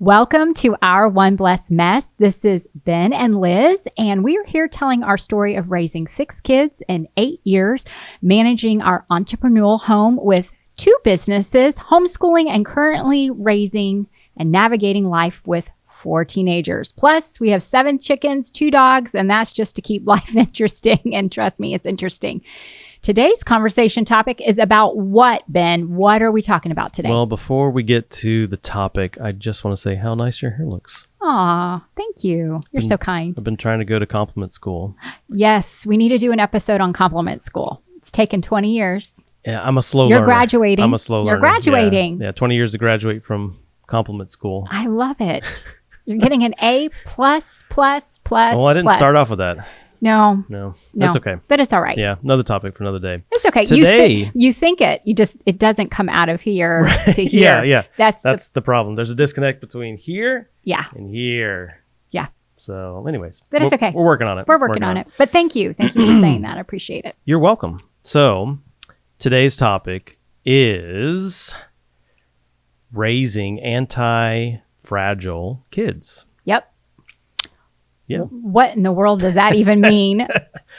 Welcome to our One Blessed Mess. This is Ben and Liz, and we are here telling our story of raising 6 kids in 8 years, managing our entrepreneurial home with 2 businesses, homeschooling, and currently raising and navigating life with 4 teenagers. Plus, we have 7 chickens, 2 dogs, and that's just to keep life interesting. And trust me, it's interesting. Today's conversation topic is about what, Ben? What are we talking about today? Well, before we get to the topic, I just want to say how nice your hair looks. Aw, thank you. You're so kind. I've been trying to go to compliment school. Yes, we need to do an episode on compliment school. It's taken 20 years. Yeah, I'm a slow learner. You're graduating. I'm a slow learner. You're graduating. Yeah, 20 years to graduate from compliment school. I love it. You're getting an A++++. Well, I didn't start off with that. No. That's okay. But it's all right. Yeah, another topic for another day. It's okay. Today, you think it. It doesn't come out of here to here. Yeah. That's the problem. There's a disconnect between here and here. Yeah. So anyways. But it's okay. We're working on it. We're working on it. But thank you. Thank you for saying that. I appreciate it. You're welcome. So today's topic is raising anti-fragile kids. Yep. Yeah. What in the world does that even mean?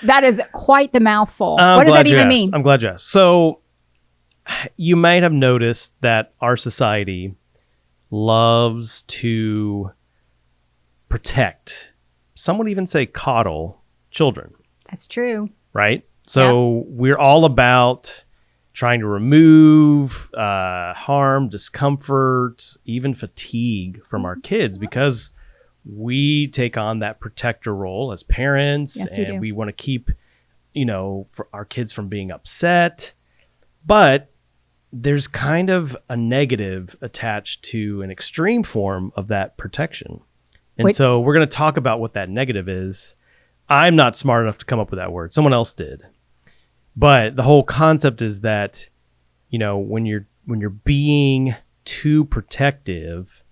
That is quite the mouthful. What does that even mean? I'm glad you asked. So you might have noticed that our society loves to protect, some would even say coddle, children. That's true. Right? So we're all about trying to remove harm, discomfort, even fatigue from our kids because we take on that protector role as parents. Yes, and we want to keep, for our kids from being upset. But there's kind of a negative attached to an extreme form of that protection. And so we're going to talk about what that negative is. I'm not smart enough to come up with that word. Someone else did. But the whole concept is that, when you're being too protective,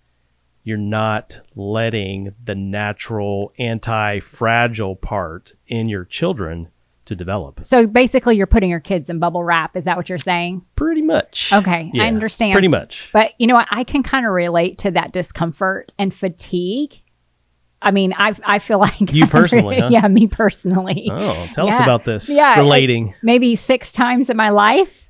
you're not letting the natural anti-fragile part in your children to develop. So basically you're putting your kids in bubble wrap. Is that what you're saying? Pretty much. Okay. Yeah, I understand. Pretty much. But you know what? I can kind of relate to that discomfort and fatigue. I mean, I feel like... You personally, huh? Yeah, me personally. Oh, tell us about this. Yeah. Relating. Like maybe 6 times in my life.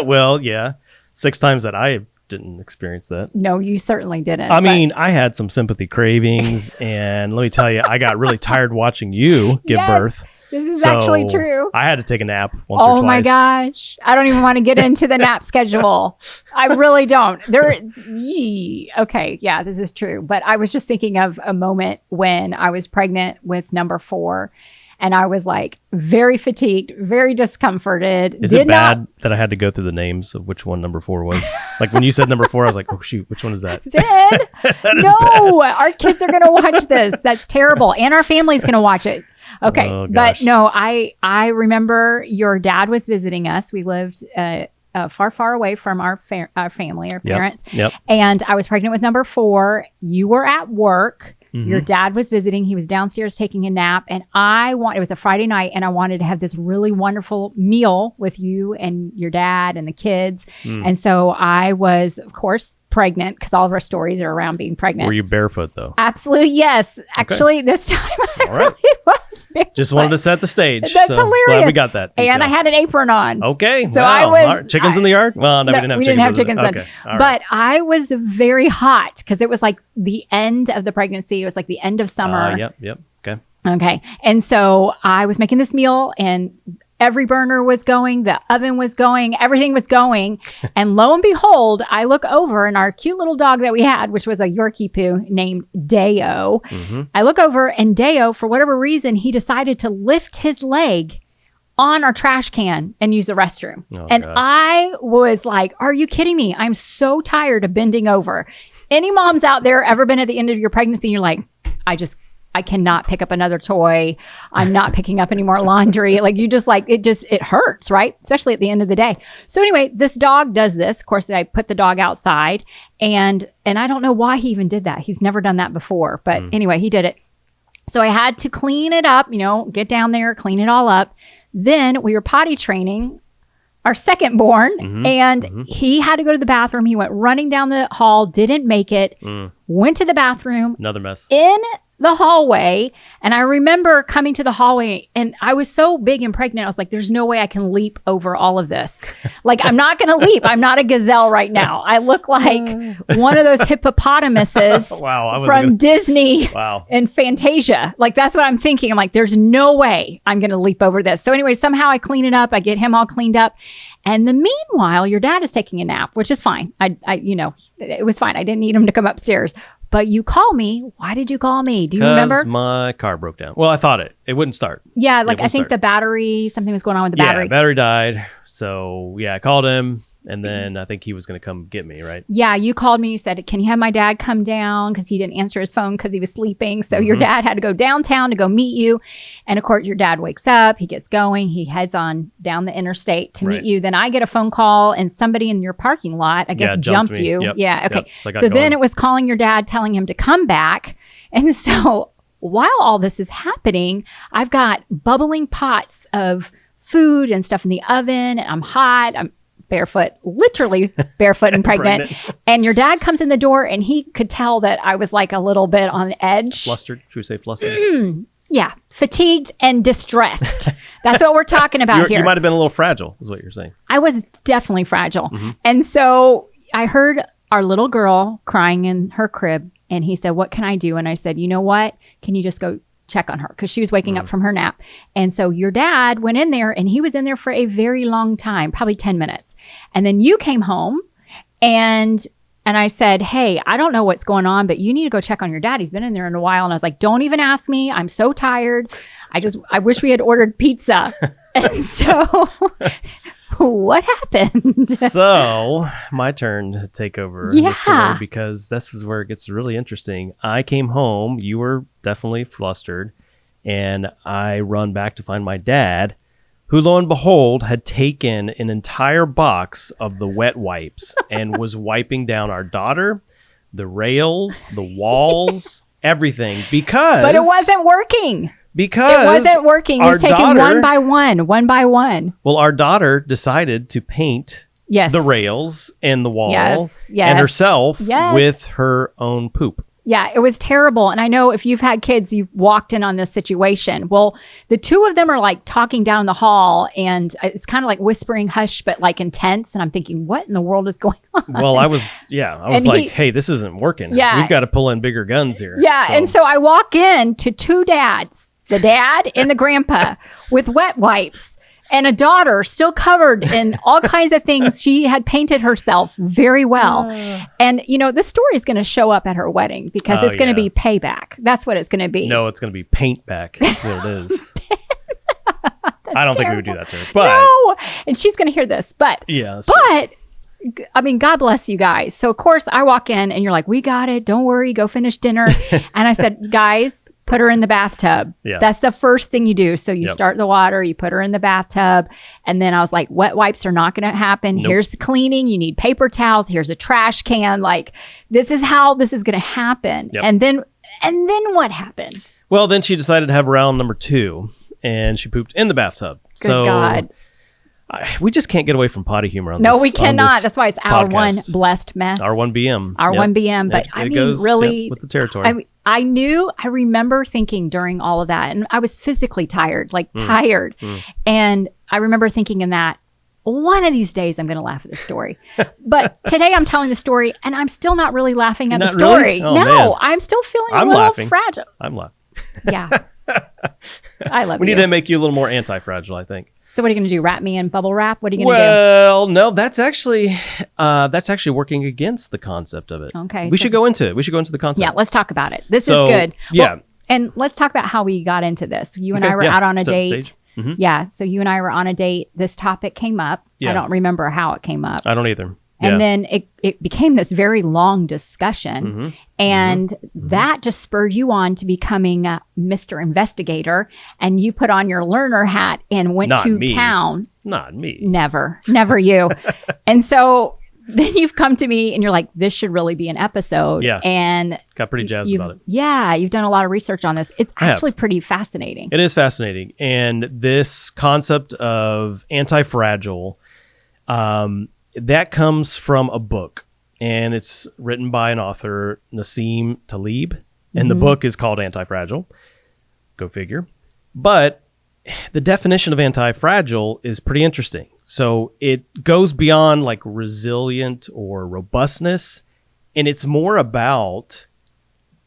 Well, yeah. 6 times that I didn't experience that. No, you certainly didn't. I mean, I had some sympathy cravings, and let me tell you, I got really tired watching you give birth. This is actually true. I had to take a nap once or twice. Oh my gosh. I don't even want to get into the nap schedule. I really don't. Okay. Yeah, this is true. But I was just thinking of a moment when I was pregnant with number 4. And I was like very fatigued, very discomforted. Is it bad that I had to go through the names of which one number 4 was? Like when you said number 4, I was like, oh shoot, which one is that? Ben, no, our kids are going to watch this. That's terrible. And our family's going to watch it. Okay. Oh, but no, I remember your dad was visiting us. We lived far, far away from our family, our parents. Yep. And I was pregnant with number 4. You were at work. Mm-hmm. Your dad was visiting. He was downstairs taking a nap. And it was a Friday night, and I wanted to have this really wonderful meal with you and your dad and the kids. And so I was, of course, pregnant because all of our stories are around being pregnant. Were you barefoot though? Absolutely, yes. Okay. Actually, this time I really was barefoot. Just wanted to set the stage. That's hilarious. Glad we got that detail. And I had an apron on. Okay. So I was... Chickens in the yard? Well, no, we didn't have chickens. Okay. But I was very hot because it was like the end of the pregnancy. It was like the end of summer. Yep. Okay. And so I was making this meal, and every burner was going, the oven was going, everything was going. And lo and behold, I look over, and our cute little dog that we had, which was a Yorkie poo named Deo, I look over, and Deo, for whatever reason, he decided to lift his leg on our trash can and use the restroom. And gosh. I was like, are you kidding me? I'm so tired of bending over. Any moms out there ever been at the end of your pregnancy and you're like, I cannot pick up another toy. I'm not picking up any more laundry. Like it hurts, right? Especially at the end of the day. So anyway, this dog does this. Of course, I put the dog outside, and I don't know why he even did that. He's never done that before, but anyway, he did it. So I had to clean it up, get down there, clean it all up. Then we were potty training our second born, and he had to go to the bathroom. He went running down the hall, didn't make it, went to the bathroom. Another mess. In the hallway. And I remember coming to the hallway, and I was so big and pregnant. I was like, there's no way I can leap over all of this. Like, I'm not going to leap. I'm not a gazelle right now. I look like one of those hippopotamuses from Disney and Fantasia. Like, that's what I'm thinking. I'm like, there's no way I'm going to leap over this. So anyway, somehow I clean it up. I get him all cleaned up. And the meanwhile, your dad is taking a nap, which is fine. It was fine. I didn't need him to come upstairs. But you call me. Why did you call me? Do you remember? Because my car broke down. Well, I thought it wouldn't start. Yeah, like I think the battery, something was going on with the battery. Yeah, battery died. So yeah, I called him. And then I think he was going to come get me, right? Yeah, you called me. You said, can you have my dad come down? Because he didn't answer his phone because he was sleeping. So your dad had to go downtown to go meet you. And of course, your dad wakes up. He gets going. He heads on down the interstate to meet you. Then I get a phone call and somebody in your parking lot, I guess, jumped you. Yep. Yeah, okay. Yep. So then it was calling your dad, telling him to come back. And so while all this is happening, I've got bubbling pots of food and stuff in the oven. And I'm hot. I'm barefoot, literally barefoot and pregnant. And your dad comes in the door and he could tell that I was like a little bit on edge. Flustered? Should we say flustered? Yeah. Fatigued and distressed. That's what we're talking about here. You might have been a little fragile, is what you're saying. I was definitely fragile. And so I heard our little girl crying in her crib. And he said, what can I do? And I said, you know what? Can you just go check on her? Because she was waking up from her nap. And so your dad went in there and he was in there for a very long time, probably 10 minutes. And then you came home and I said, hey, I don't know what's going on, but you need to go check on your dad. He's been in there in a while. And I was like, don't even ask me. I'm so tired. I wish we had ordered pizza. And so what happened? So my turn to take over the story, because this is where it gets really interesting. I came home. You were definitely flustered. And I run back to find my dad, who, lo and behold, had taken an entire box of the wet wipes and was wiping down our daughter, the rails, the walls, everything. But it wasn't working. Because it wasn't working. He was taking one by one. Well, our daughter decided to paint the rails and the wall and herself with her own poop. Yeah, it was terrible. And I know if you've had kids, you've walked in on this situation. Well, the two of them are like talking down the hall and it's kind of like whispering hush, but like intense. And I'm thinking, what in the world is going on? Well, I was like, hey, this isn't working. Yeah. We've got to pull in bigger guns here. Yeah. And so I walk in to two dads, the dad and the grandpa with wet wipes. And a daughter still covered in all kinds of things. She had painted herself very well. And, this story is going to show up at her wedding because it's going to be payback. That's what it's going to be. No, it's going to be paint back. That's what it is. I don't think we would do that to her. But no. And she's going to hear this. But, true. I mean, God bless you guys. So, of course, I walk in and you're like, we got it. Don't worry. Go finish dinner. And I said, guys, put her in the bathtub. Yeah. That's the first thing you do. So you start the water, you put her in the bathtub. And then I was like, wet wipes are not going to happen. Nope. Here's the cleaning. You need paper towels. Here's a trash can. Like, this is how this is going to happen. Yep. And then what happened? Well, then she decided to have round number 2 and she pooped in the bathtub. Good God. We just can't get away from potty humor on this. No, we cannot. That's why it's our one blessed mess. Our 1BM. Our 1BM. But I mean, goes, really, with the territory. I remember thinking during all of that, and I was physically tired, tired. And I remember thinking in that, one of these days I'm going to laugh at this story. But today I'm telling the story, and I'm still not really laughing at the story. Really? Oh, no, man. I'm still feeling a little fragile. I'm laughing. Yeah. I love you. We need to make you a little more anti-fragile, I think. So what are you going to do? Wrap me in bubble wrap? What are you going to do? Well, no, that's actually working against the concept of it. Okay. We should go into it. We should go into the concept. Yeah, let's talk about it. This is good. Yeah. Well, and let's talk about how we got into this. You and I were out on a date. Mm-hmm. Yeah. So you and I were on a date. This topic came up. Yeah. I don't remember how it came up. I don't either. And then it became this very long discussion. And that just spurred you on to becoming a Mr. Investigator. And you put on your learner hat and went to town. Not me. Never you. And so then you've come to me and you're like, this should really be an episode. Yeah. And got pretty jazzed about it. Yeah. You've done a lot of research on this. It's actually pretty fascinating. It is fascinating. And this concept of anti-fragile That comes from a book, and it's written by an author, Nassim Taleb, and the book is called Antifragile. Go figure. But the definition of anti-fragile is pretty interesting. So it goes beyond like resilient or robustness, and it's more about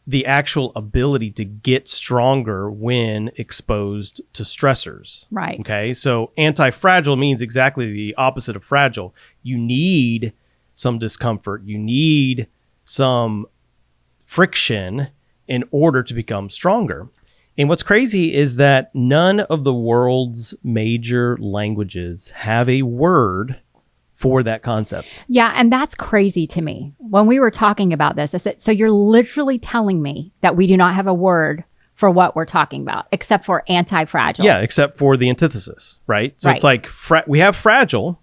the actual ability to get stronger when exposed to stressors. Right. Okay. So anti-fragile means exactly the opposite of fragile. You need some discomfort. You need some friction in order to become stronger. And what's crazy is that none of the world's major languages have a word for that concept. Yeah, and that's crazy to me. When we were talking about this, I said, so you're literally telling me that we do not have a word for what we're talking about, except for anti-fragile. Yeah, except for the antithesis, right? So it's like we have fragile,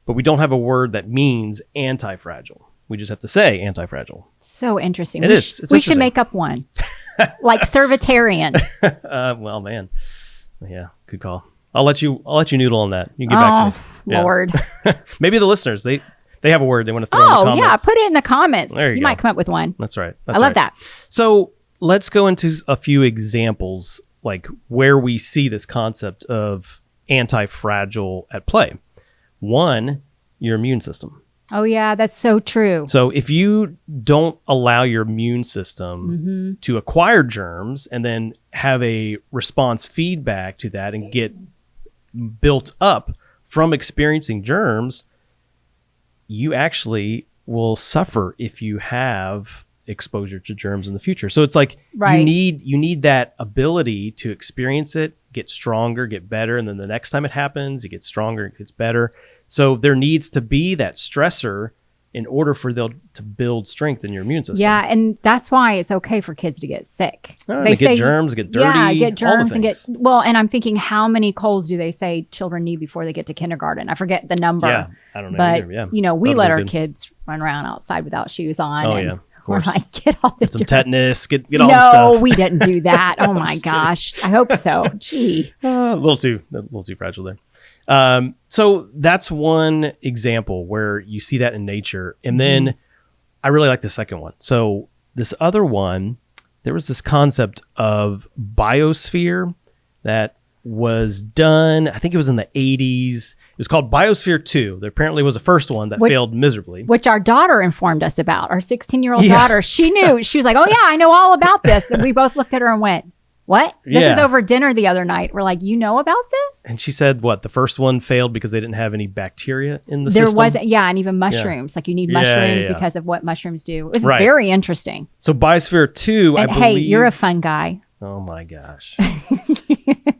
but we don't have a word that means anti-fragile. We just have to say anti-fragile. So interesting. It is. It's we interesting. should make up one. Like servitarian. Well, man. Yeah, good call. I'll let you noodle on that. You can get back to me. Yeah. Lord. Maybe the listeners, they have a word they want to throw in the comments. Yeah, put it in the comments. There you go. Might come up with one. That's right. I love that. So let's go into a few examples, like where we see this concept of anti-fragile at play. One, your immune system. Oh, yeah, that's so true. So if you don't allow your immune system to acquire germs and then have a response feedback to that and get built up from experiencing germs, you actually will suffer if you have exposure to germs in the future. So it's like you need that ability to experience it, get stronger, get better, and then the next time it happens, it gets stronger, it gets better. So there needs to be that stressor in order for them to build strength in your immune system. Yeah, and that's why it's okay for kids to get sick. They say, get germs, get dirty. Yeah, get germs and get... Well, and I'm thinking, how many colds do they say children need before they get to kindergarten? I forget the number. Yeah, I don't know. But, either. Yeah. you know, we That'd let be our good. kids run around outside without shoes on. Oh, and yeah. we're like, get all this. Get some tetanus, get all the No, stuff. we didn't do that. Oh, my Just gosh. I hope so. Gee. A little too fragile there. So that's one example where you see that in nature. And then I really like the second one. So this other one, there was this concept of biosphere that was done, I think it was in the 80s. It was called Biosphere 2. There apparently was a first one that failed miserably. Which our daughter informed us about. Our 16-year-old daughter, she knew. She was like, oh, yeah, I know all about this. And we both looked at her and went, what? This is over dinner the other night. We're like, you know about this? And she said, what? The first one failed because they didn't have any bacteria in the system? There wasn't, and even mushrooms. Like you need mushrooms because of what mushrooms do. It was very interesting. So Biosphere 2, and I believe... Hey, you're a fun guy. Oh my gosh.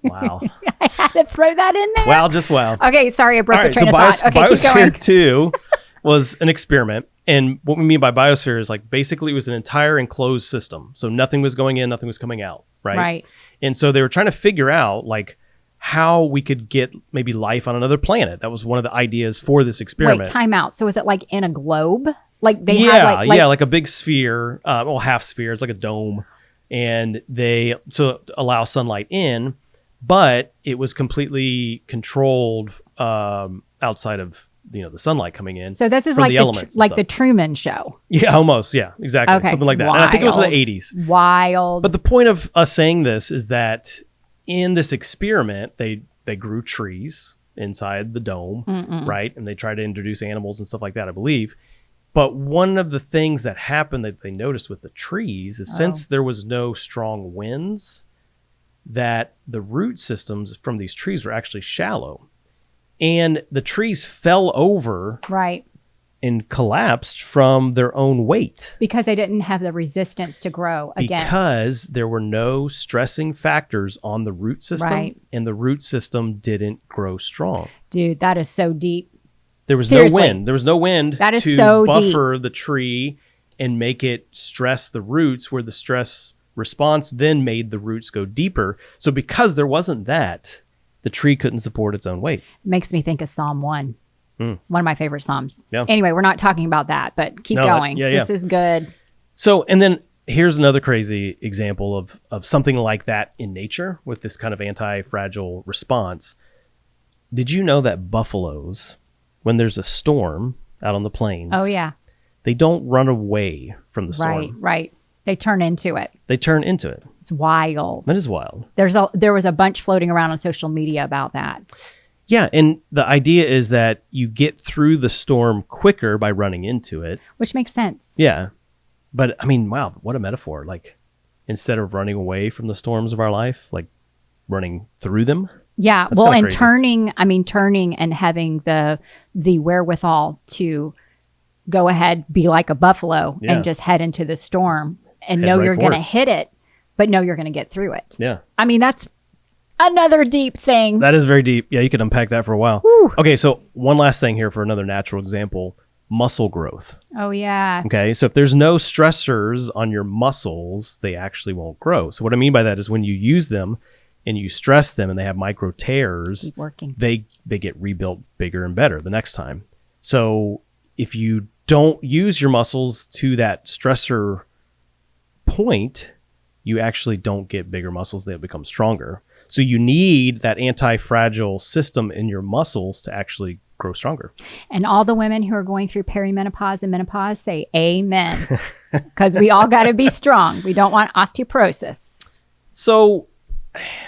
Wow. I had to throw that in there. Wow, just wow. Okay, sorry, I broke the train of thought. Okay, keep going. Biosphere 2 was an experiment. And what we mean by biosphere is like basically it was an entire enclosed system. So nothing was going in, nothing was coming out, right? Right. And so they were trying to figure out like how we could get maybe life on another planet. That was one of the ideas for this experiment. Wait, time out. So is it like in a globe? Like they have like like a big sphere, half sphere. It's like a dome. And they allow sunlight in, but it was completely controlled outside of the sunlight coming in. So this is like the Truman Show. Yeah, almost. Yeah, exactly. Okay, something like that. And I think it was in the 80s. Wild. But the point of us saying this is that in this experiment, they grew trees inside the dome, right? And they tried to introduce animals and stuff like that, I believe. But one of the things that happened that they noticed with the trees is since there was no strong winds, that the root systems from these trees were actually shallow. And the trees fell over and collapsed from their own weight. Because they didn't have the resistance to grow against. Because there were no stressing factors on the root system, and the root system didn't grow strong. Dude, that is so deep. There was no wind. There was no wind that is to so buffer the tree and make it stress the roots, where the stress response then made the roots go deeper. So because there wasn't that, the tree couldn't support its own weight. Makes me think of Psalm 1. One of my favorite Psalms. Yeah. Anyway, we're not talking about that, but keep going. This is good. So, and then here's another crazy example of something like that in nature with this kind of anti-fragile response. Did you know that buffaloes, when there's a storm out on the plains, Oh, yeah. they don't run away from the storm. Right. They turn into it. They turn into it. It's wild. That is wild. There was a bunch floating around on social media about that. Yeah, and the idea is that you get through the storm quicker by running into it. Which makes sense. Yeah. But I mean, wow, what a metaphor. Like, instead of running away from the storms of our life, like running through them. Yeah. That's well, and crazy. turning and having the wherewithal to go ahead, be like a buffalo Yeah. and just head into the storm and Head know right you're for going to it. hit it, but know you're going to get through it. Yeah. I mean, that's another deep thing. That is very deep. Yeah, you could unpack that for a while. Whew. Okay, so one last thing here for another natural example, muscle growth. Oh, yeah. Okay, so if there's no stressors on your muscles, they actually won't grow. So what I mean by that is when you use them and you stress them and they have micro tears, Keep working. they get rebuilt bigger and better the next time. So if you don't use your muscles to that stressor point, you actually don't get bigger muscles. They'll become stronger. So you need that anti-fragile system in your muscles to actually grow stronger. And all the women who are going through perimenopause and menopause say amen. Because we all got to be strong. We don't want osteoporosis. So,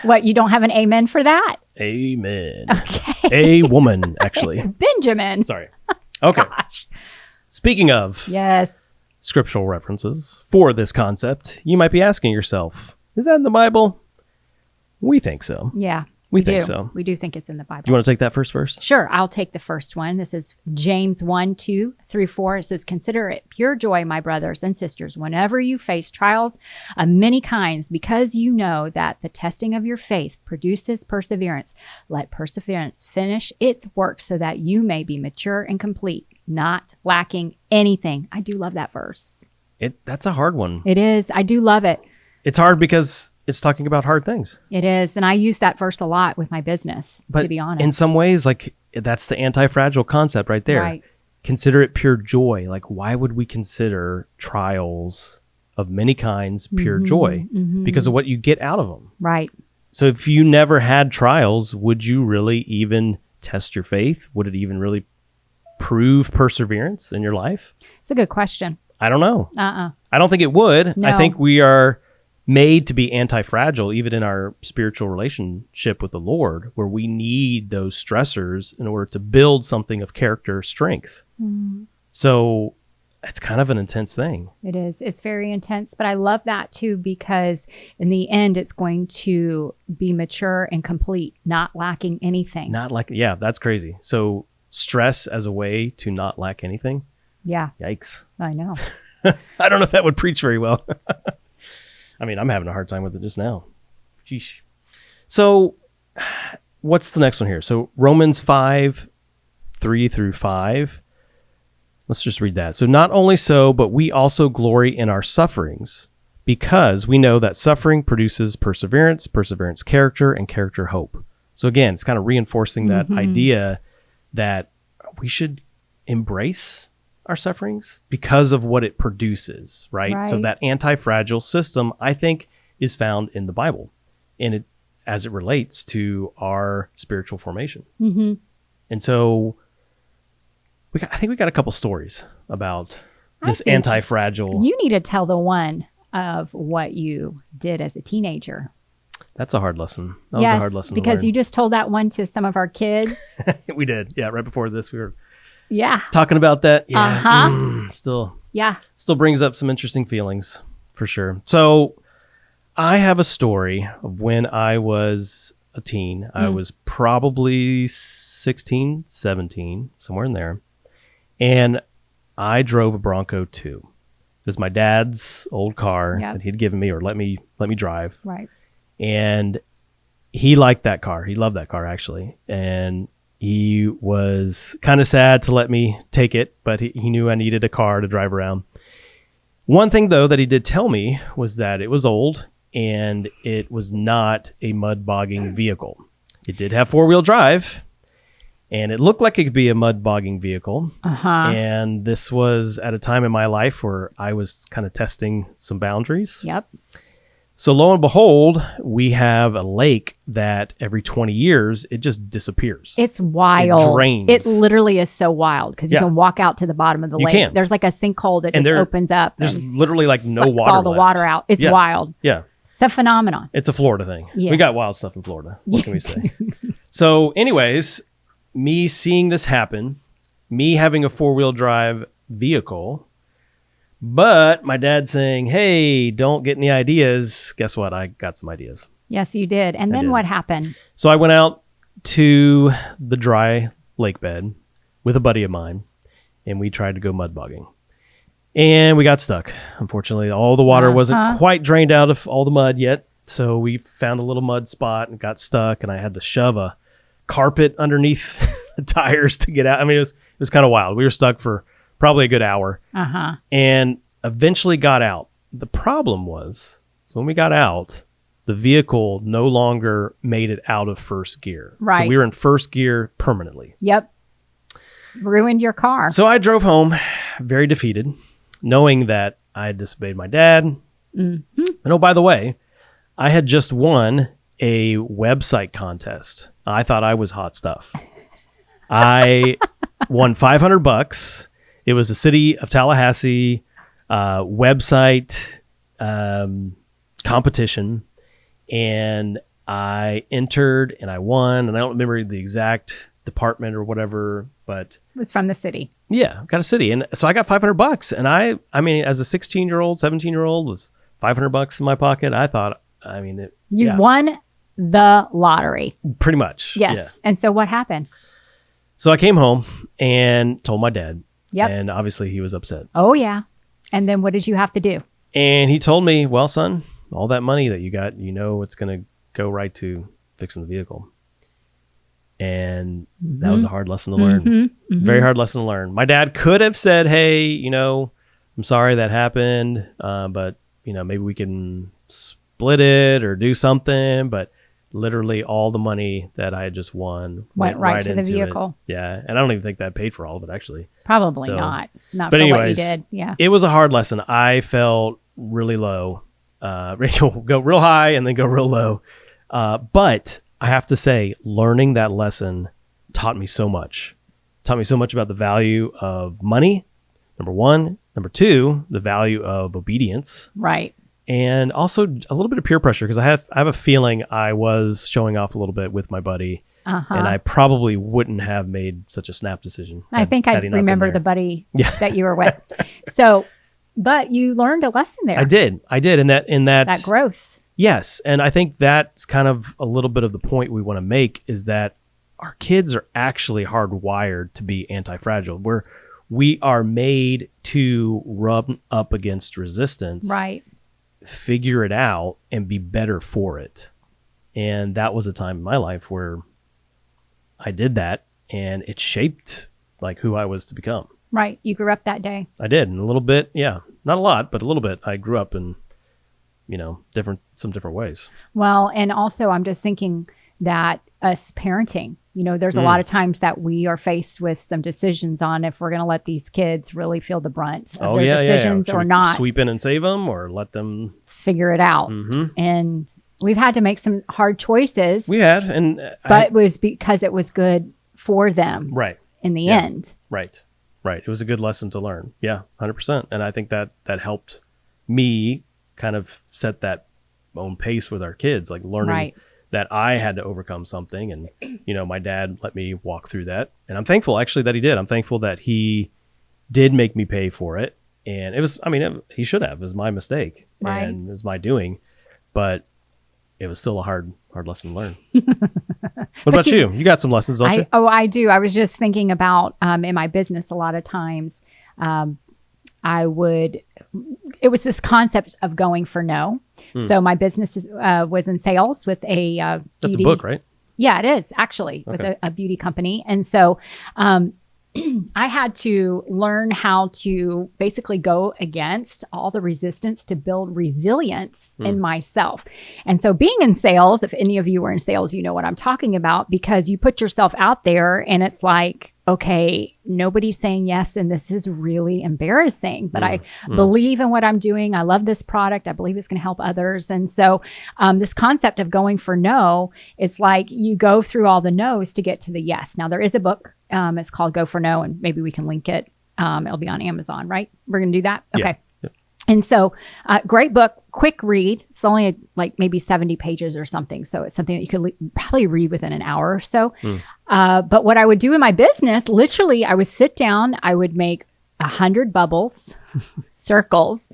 What, you don't have an amen for that? amen. Okay. A woman, actually. Benjamin. Sorry. Okay. Gosh. Speaking of Yes. scriptural references for this concept, you might be asking yourself, is that in the Bible? We think so. Yeah. We think do. so. We do think it's in the Bible. Do you want to take that first verse? Sure, I'll take the first one. This is James 1:2-4. It says, "Consider it pure joy, my brothers and sisters, whenever you face trials of many kinds, because you know that the testing of your faith produces perseverance. Let perseverance finish its work so that you may be mature and complete, not lacking anything." I do love that verse. That's a hard one. It is. I do love it. It's hard because it's talking about hard things. It is. And I use that verse a lot with my business, But to be honest. in some ways, like, that's the anti-fragile concept right there. Right. Consider it pure joy. Like, why would we consider trials of many kinds pure joy? Because of what you get out of them. Right. So if you never had trials, would you really even test your faith? Would it even really prove perseverance in your life? It's a good question. I don't know. Uh-uh. I don't think it would. No. I think we are made to be anti-fragile, even in our spiritual relationship with the Lord, where we need those stressors in order to build something of character strength. So it's kind of an intense thing. It is. It's very intense, but I love that too, because in the end, it's going to be mature and complete, not lacking anything. Not like, yeah, that's crazy. So stress as a way to not lack anything. Yeah, Yikes. I know. I don't know if that would preach very well. I mean, I'm having a hard time with it just now. Sheesh. So what's the next one here? So Romans 5:3-5. Let's just read that. So not only so, but we also glory in our sufferings, because we know that suffering produces perseverance, perseverance character, and character hope. So again, it's kind of reinforcing that idea that we should embrace our sufferings because of what it produces, right? So Right. that anti-fragile system, I think, is found in the Bible, and it as it relates to our spiritual formation. And so I think we got a couple stories about this think anti-fragile. You need to tell the one of what you did as a teenager. That's a hard lesson. That was a hard lesson because to you just told that one to some of our kids. learn. We did. Yeah, right before this, we were Yeah. talking about that. Yeah. Uh-huh. Still Yeah. brings up some interesting feelings for sure. So I have a story of when I was a teen. I was probably 16, 17, somewhere in there. And I drove a Bronco 2. It was my dad's old car Yep. that he'd given me or let me drive. Right. And he liked that car. He loved that car, actually. And he was kind of sad to let me take it, but he knew I needed a car to drive around. One thing, though, that he did tell me was that it was old and it was not a mud bogging vehicle. It did have four-wheel drive, and it looked like it could be a mud bogging vehicle. And this was at a time in my life where I was kind of testing some boundaries. Yep. So lo and behold, we have a lake that every 20 years, it just disappears. It's wild. It drains. It literally is so wild because you Yeah. can walk out to the bottom of the You lake. can. There's like a sinkhole that And just opens up. there's and literally like no sucks water all the left. water out. It's Yeah. wild. Yeah. It's a phenomenon. It's a Florida thing. Yeah. We got wild stuff in Florida. What can we say? So anyways, me seeing this happen, me having a 4-wheel drive vehicle, but my dad saying, hey, don't get any ideas. Guess what? I got some ideas. Yes, you did. And then did. what happened? So I went out to the dry lake bed with a buddy of mine, and we tried to go mud bogging. And we got stuck. Unfortunately, all the water wasn't quite drained out of all the mud yet. So we found a little mud spot and got stuck, and I had to shove a carpet underneath the tires to get out. I mean, it was kind of wild. We were stuck for probably a good hour and eventually got out. The problem was, so when we got out, the vehicle no longer made it out of first gear. Right. So we were in first gear permanently. Yep. Ruined your car. So I drove home very defeated, knowing that I had disobeyed my dad. And oh, by the way, I had just won a website contest. I thought I was hot stuff. I won $500. It was the city of Tallahassee website competition. And I entered and I won. And I don't remember the exact department or whatever, but It was from the city. yeah, got a city. And so I got $500. And I mean, as a 16-year-old, 17-year-old with $500 in my pocket, I thought, I mean, You won the lottery. pretty much. Yes. Yeah. And so what happened? So I came home and told my dad. Yep. And obviously he was upset. Oh, yeah. And then what did you have to do? And he told me, well, son, all that money that you got, you know, it's going to go right to fixing the vehicle. And that was a hard lesson to learn. Very hard lesson to learn. My dad could have said, hey, you know, I'm sorry that happened, but, you know, maybe we can split it or do something. But literally all the money that I had just won Went right to the into vehicle. It. Yeah. And I don't even think that paid for all of it, actually. Probably So- not. Not but for anyways, what you did. Yeah. It was a hard lesson. I felt really low. Go real high and then go real low. But I have to say, learning that lesson taught me so much. Taught me so much about the value of money, number one. Number two, the value of obedience. Right. And also a little bit of peer pressure, because I have a feeling I was showing off a little bit with my buddy. And I probably wouldn't have made such a snap decision. I think I had he not been remember there. the buddy Yeah. that you were with. So, but you learned a lesson there. I did. In that growth. Yes. And I think that's kind of a little bit of the point we want to make, is that our kids are actually hardwired to be anti-fragile. We are made to rub up against resistance, Right. figure it out, and be better for it. And that was a time in my life where I did that, and it shaped like who I was to become. Right. You grew up that day. I did. And a little bit. Yeah. Not a lot, but a little bit. I grew up in, you know, some different ways. Well, and also I'm just thinking that us parenting, you know, there's a lot of times that we are faced with some decisions on if we're going to let these kids really feel the brunt of their decisions Should or we not. sweep in and save them, or let them Figure it out. And we've had to make some hard choices. We had, and but it was because it was good for them right in the end. Right. It was a good lesson to learn. Yeah, 100%. And I think that helped me kind of set that own pace with our kids, like learning that I had to overcome something. And, you know, my dad let me walk through that. And I'm thankful actually that he did. I'm thankful that he did make me pay for it. And it was, I mean, he should have. It was my mistake. Right. And it was my doing. But it was still a hard lesson to learn. What about you? You got some lessons, don't you? I do. I was just thinking about in my business a lot of times it was this concept of going for no. So my business was in sales with a That's a book, right? Yeah, it is actually with a beauty company. And so I had to learn how to basically go against all the resistance to build resilience in myself. And so being in sales, if any of you are in sales, you know what I'm talking about, because you put yourself out there and it's like, okay, nobody's saying yes, and this is really embarrassing, but I believe in what I'm doing. I love this product. I believe it's going to help others. And so this concept of going for no, it's like you go through all the no's to get to the yes. Now, there is a book. It's called Go for No, and maybe we can link it. It'll be on Amazon, right? We're going to do that? Okay. Yeah. And so great book, quick read. It's only like maybe 70 pages or something. So it's something that you could probably read within an hour or so. But what I would do in my business, literally, I would sit down, I would make 100 bubbles, circles,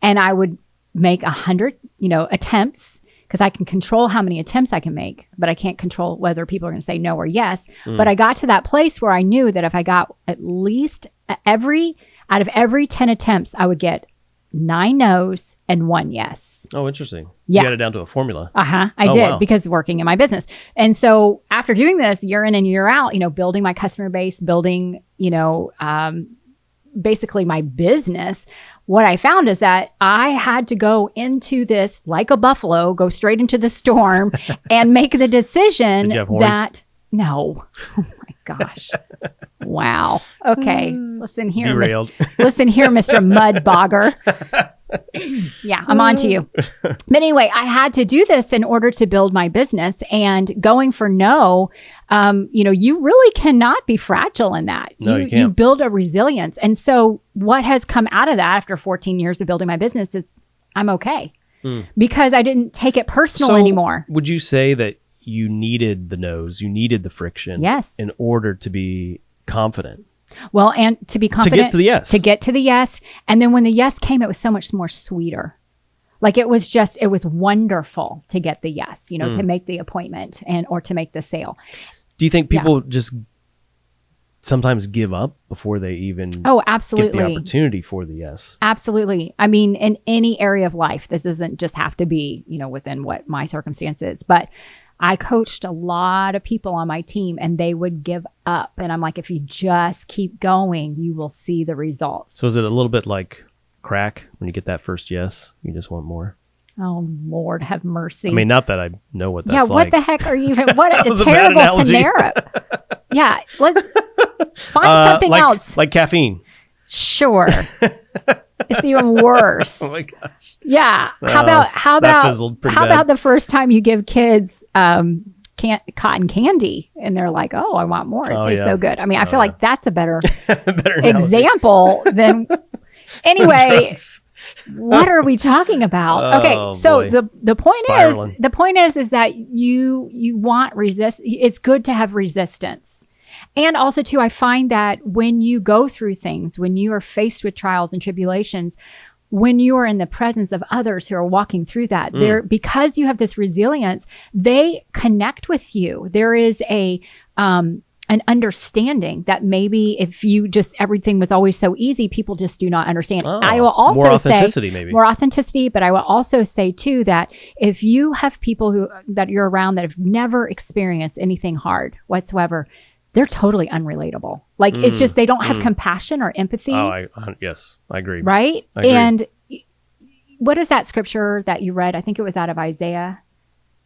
and I would make 100, attempts, because I can control how many attempts I can make, but I can't control whether people are going to say no or yes. But I got to that place where I knew that if I got at least out of every 10 attempts, I would get 9 no's and 1 yes. Oh, interesting. Yeah. You got it down to a formula. I did, because working in my business. And so after doing this year in and year out, building my customer base, building, basically my business, what I found is that I had to go into this like a buffalo, go straight into the storm and make the decision Did you have horns? that no. Oh my gosh. Wow. Okay. Listen here. Derailed. Listen here, Mr. Mud Bogger. Yeah, I'm on to you. But anyway, I had to do this in order to build my business, and going for no, you really cannot be fragile in that. No, you can't. You build a resilience. And so what has come out of that after 14 years of building my business is I'm okay because I didn't take it personal anymore. Would you say that you needed the no's, you needed the friction Yes. in order to be confident? Well, and to be confident. To get to the yes. To get to the yes. And then when the yes came, it was so much more sweeter. Like it was wonderful to get the yes, to make the appointment or to make the sale. Do you think people just sometimes give up before they even absolutely. get the opportunity for the yes? Absolutely. I mean, in any area of life, this doesn't just have to be, within what my circumstance is, but I coached a lot of people on my team and they would give up. And I'm like, if you just keep going, you will see the results. So is it a little bit like crack when you get that first yes? You just want more? Oh, Lord, have mercy. I mean, not that I know what that's like. What the heck are you even, what a a bad terrible analogy. scenario. Yeah, let's find something else. Like caffeine. Sure. It's even worse. Oh my gosh. Yeah. How fizzled pretty bad. about the first time you give kids cotton candy and they're like, oh, I want more. It tastes so good. I mean, I feel like that's a better example than anyway. What are we talking about? Okay, so boy. the point Spiraling. is that you want it's good to have resistance. And also, too, I find that when you go through things, when you are faced with trials and tribulations, when you are in the presence of others who are walking through that, because you have this resilience, they connect with you. There is an understanding that maybe if you just everything was always so easy, people just do not understand. I will also more authenticity, but I will also say too that if you have people that you're around that have never experienced anything hard whatsoever, they're totally unrelatable. Like it's just they don't have compassion or empathy. Yes, I agree. Right? I agree. And what is that scripture that you read? I think it was out of Isaiah,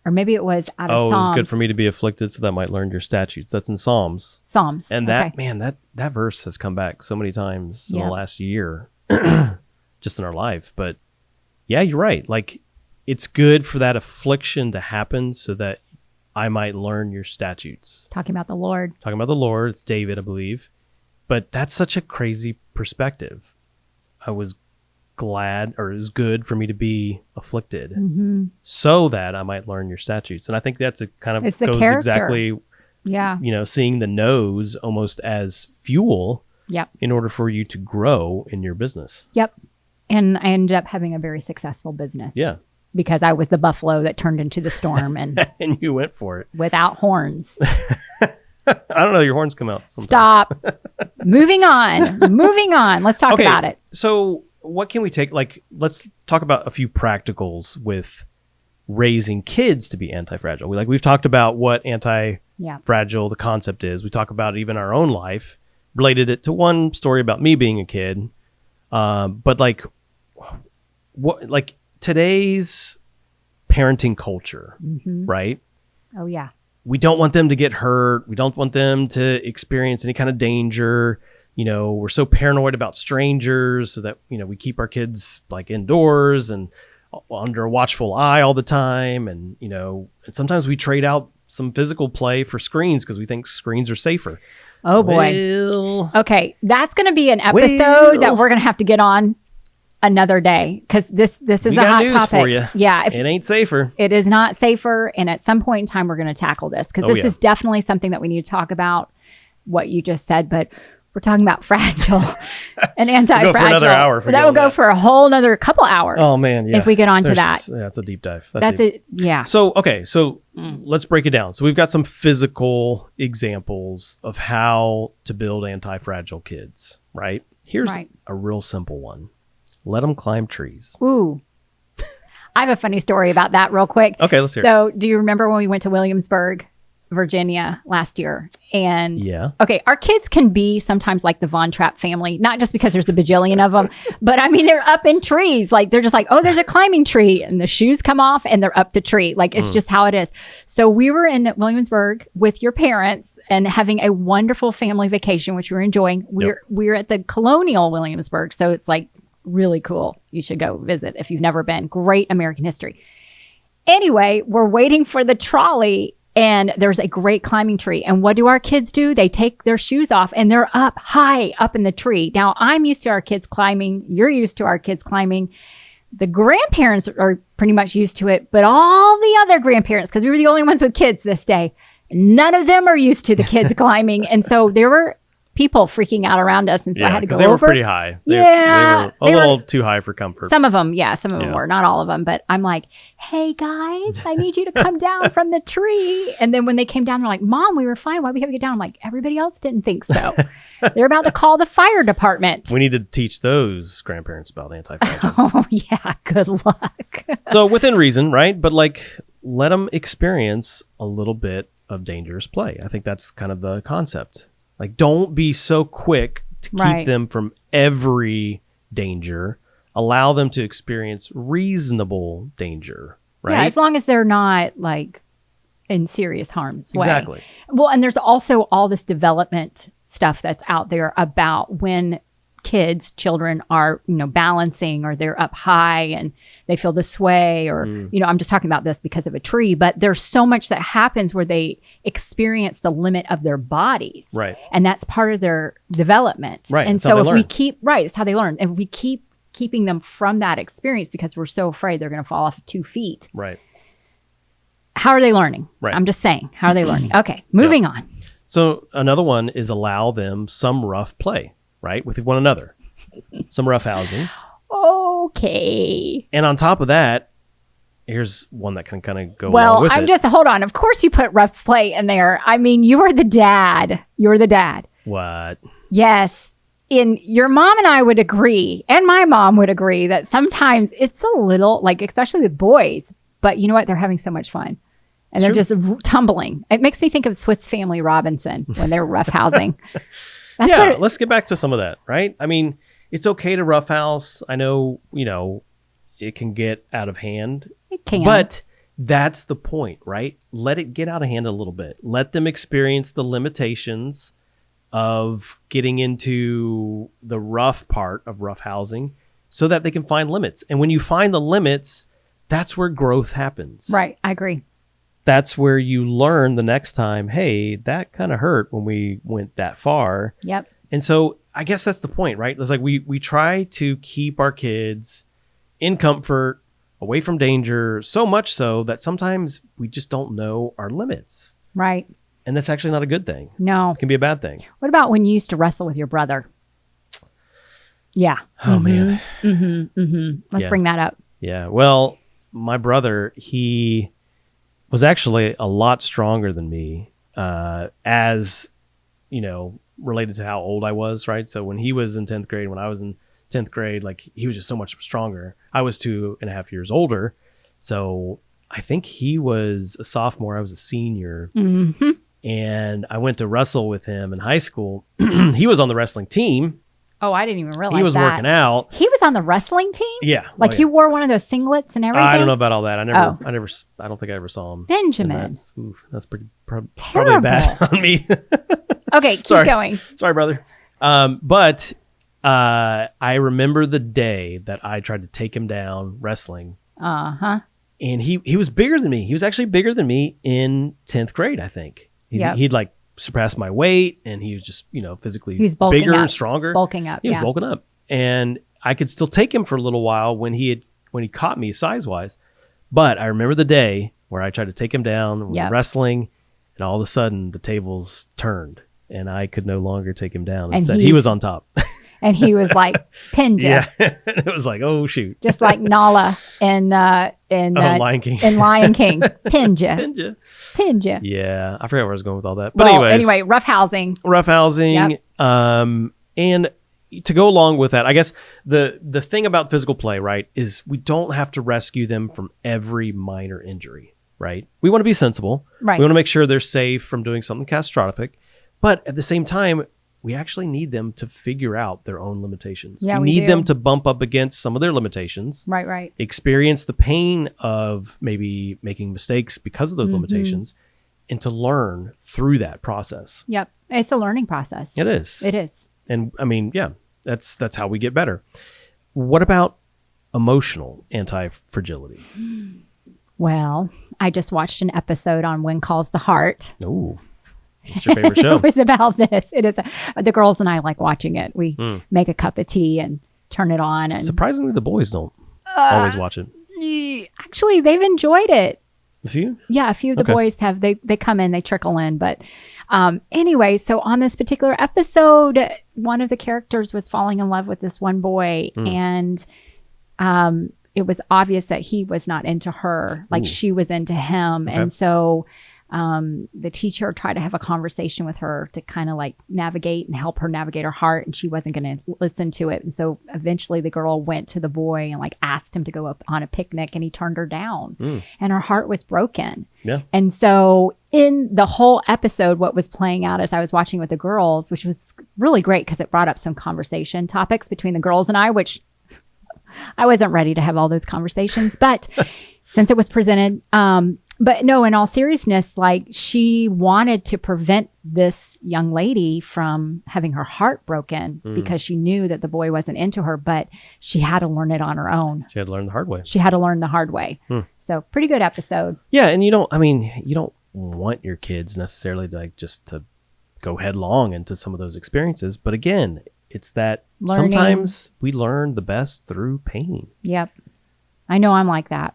or maybe it was out of Psalms. Oh, it's good for me to be afflicted so that I might learn your statutes. That's in Psalms. And that verse has come back so many times in the last year, just in our life. But yeah, you're right. Like it's good for that affliction to happen so that I might learn your statutes. Talking about the Lord. It's David, I believe. But that's such a crazy perspective. I was glad, or it was good for me to be afflicted so that I might learn your statutes. And I think that's goes exactly, seeing the no's almost as fuel in order for you to grow in your business. Yep. And I ended up having a very successful business. Yeah. Because I was the buffalo that turned into the storm and and you went for it. Without horns. I don't know. Your horns come out sometimes. Stop. Moving on. Let's talk about it. So what can we take? Like, let's talk about a few practicals with raising kids to be anti-fragile. We've talked about what anti-fragile the concept is. We talk about even our own life related it to one story about me being a kid. But like today's parenting culture, right? Oh yeah. We don't want them to get hurt. We don't want them to experience any kind of danger. We're so paranoid about strangers so that, we keep our kids like indoors and under a watchful eye all the time. And, and sometimes we trade out some physical play for screens because we think screens are safer. Oh boy. Okay. That's going to be an episode that we're going to have to get on another day because this is a hot topic for you. Yeah, it ain't safer. It is not safer, and at some point in time we're going to tackle this because this is definitely something that we need to talk about. What you just said, but we're talking about fragile and anti-fragile. We'll go for another hour. That will go for a whole another couple hours. Oh man, yeah. If we get onto that, yeah, it's a deep dive. That's it. Yeah. So let's break it down. So we've got some physical examples of how to build anti-fragile kids. Right. Here's a real simple one. Let them climb trees. Ooh. I have a funny story about that real quick. Okay, let's hear it. So do you remember when we went to Williamsburg, Virginia last year? And okay, our kids can be sometimes like the Von Trapp family, not just because there's a bajillion of them, but I mean, they're up in trees. Like they're just like, oh, there's a climbing tree, and the shoes come off and they're up the tree. Like it's just how it is. So we were in Williamsburg with your parents and having a wonderful family vacation, which we were enjoying. We're at the Colonial Williamsburg. So it's like really cool. You should go visit if you've never been. Great American history. Anyway, we're waiting for the trolley and there's a great climbing tree. And what do our kids do? They take their shoes off and they're up high up in the tree. Now, I'm used to our kids climbing. You're used to our kids climbing. The grandparents are pretty much used to it, but all the other grandparents, because we were the only ones with kids this day, none of them are used to the kids climbing. And so there were people freaking out around us, and so I had to go over. They were pretty high. They were a little too high for comfort. Some of them were, not all of them. But I'm like, hey guys, I need you to come down from the tree. And then when they came down, they're like, Mom, we were fine. Why'd we have to get down? I'm like, everybody else didn't think so. They're about to call the fire department. We need to teach those grandparents about anti-fragile. Oh yeah, good luck. So within reason, right? But like, let them experience a little bit of dangerous play. I think that's kind of the concept. Like, don't be so quick to keep them from every danger. Allow them to experience reasonable danger, right? Yeah, as long as they're not, like, in serious harm's way. Exactly. Well, and there's also all this development stuff that's out there about when children are, balancing, or they're up high and they feel the sway, or, I'm just talking about this because of a tree, but there's so much that happens where they experience the limit of their bodies. Right. And that's part of their development. Right. And so if we keep, it's how they learn. And if we keep keeping them from that experience because we're so afraid they're going to fall off of 2 feet. Right. How are they learning? Right. I'm just saying, how are they learning? Okay. Moving on. So another one is allow them some rough play, right? With one another. Some rough housing. Okay. And on top of that, here's one that can kind of go along with it. Hold on. Of course you put rough play in there. I mean, you're the dad. What? Yes. Your mom and I would agree, and my mom would agree, that sometimes it's a little, like, especially with boys, but you know what? They're having so much fun. And they're just tumbling. It makes me think of Swiss Family Robinson when they're roughhousing. Let's get back to some of that, right? I mean, it's okay to roughhouse. I know, it can get out of hand. It can. But that's the point, right? Let it get out of hand a little bit. Let them experience the limitations of getting into the rough part of roughhousing so that they can find limits. And when you find the limits, that's where growth happens. Right. I agree. That's where you learn the next time, hey, that kind of hurt when we went that far. Yep. And so I guess that's the point, right? It's like we try to keep our kids in comfort, away from danger, so much so that sometimes we just don't know our limits. Right. And that's actually not a good thing. No. It can be a bad thing. What about when you used to wrestle with your brother? Yeah. Oh, man. Let's bring that up. Yeah. Well, my brother, he was actually a lot stronger than me, as, related to how old I was, right? So when he was in 10th grade, when I was in 10th grade, like, he was just so much stronger. I was 2.5 years older. So I think he was a sophomore. I was a senior. Mm-hmm. And I went to wrestle with him in high school. He was on the wrestling team. Oh, I didn't even realize He was that. working out. He was on the wrestling team? Yeah. Like he wore one of those singlets and everything? I don't know about all that. I don't think I ever saw him. Benjamin. That's probably bad on me. Okay, keep going. Sorry, brother. But I remember the day that I tried to take him down wrestling. Uh-huh. And he was bigger than me. He was actually bigger than me in 10th grade, I think. He'd like surpassed my weight, and he was just, physically bigger and stronger. Bulking up. He was bulking up. And I could still take him for a little while when he caught me size-wise. But I remember the day where I tried to take him down, we were wrestling, and all of a sudden the tables turned, and I could no longer take him down. Instead, he was on top. And he was like, Pinja. Yeah. It was like, oh, shoot. Just like Nala in Lion King. In Lion King. Pinja. Pinja. Yeah. I forgot where I was going with all that. But anyway, roughhousing. Yep. And to go along with that, I guess the thing about physical play, right, is we don't have to rescue them from every minor injury, right? We want to be sensible. Right. We want to make sure they're safe from doing something catastrophic. But at the same time, we actually need them to figure out their own limitations. Yeah, we need them to bump up against some of their limitations. Right. Experience the pain of maybe making mistakes because of those limitations, and to learn through that process. Yep. It's a learning process. It is. It is. And I mean, yeah, that's how we get better. What about emotional anti-fragility? Well, I just watched an episode on When Calls the Heart. Oh. What's your favorite show? It was about this. It is. The girls and I like watching it. We make a cup of tea and turn it on. And surprisingly, the boys don't always watch it. Actually, they've enjoyed it. A few? Yeah, a few of the boys have. They come in, they trickle in. But anyway, so on this particular episode, one of the characters was falling in love with this one boy. And it was obvious that he was not into her. Like she was into him. Okay. And so the teacher tried to have a conversation with her to kind of like navigate and help her navigate her heart, and she wasn't going to listen to it. And so eventually the girl went to the boy and like asked him to go up on a picnic, and he turned her down, and her heart was broken. Yeah. And so in the whole episode, what was playing out as I was watching with the girls, which was really great because it brought up some conversation topics between the girls and I, which I wasn't ready to have all those conversations, but since it was presented, but no, in all seriousness, like she wanted to prevent this young lady from having her heart broken because she knew that the boy wasn't into her, but she had to learn it on her own. She had to learn the hard way. She had to learn the hard way. So pretty good episode. Yeah. And you don't want your kids necessarily to just to go headlong into some of those experiences. But again, it's that learning. Sometimes we learn the best through pain. Yep. I know I'm like that.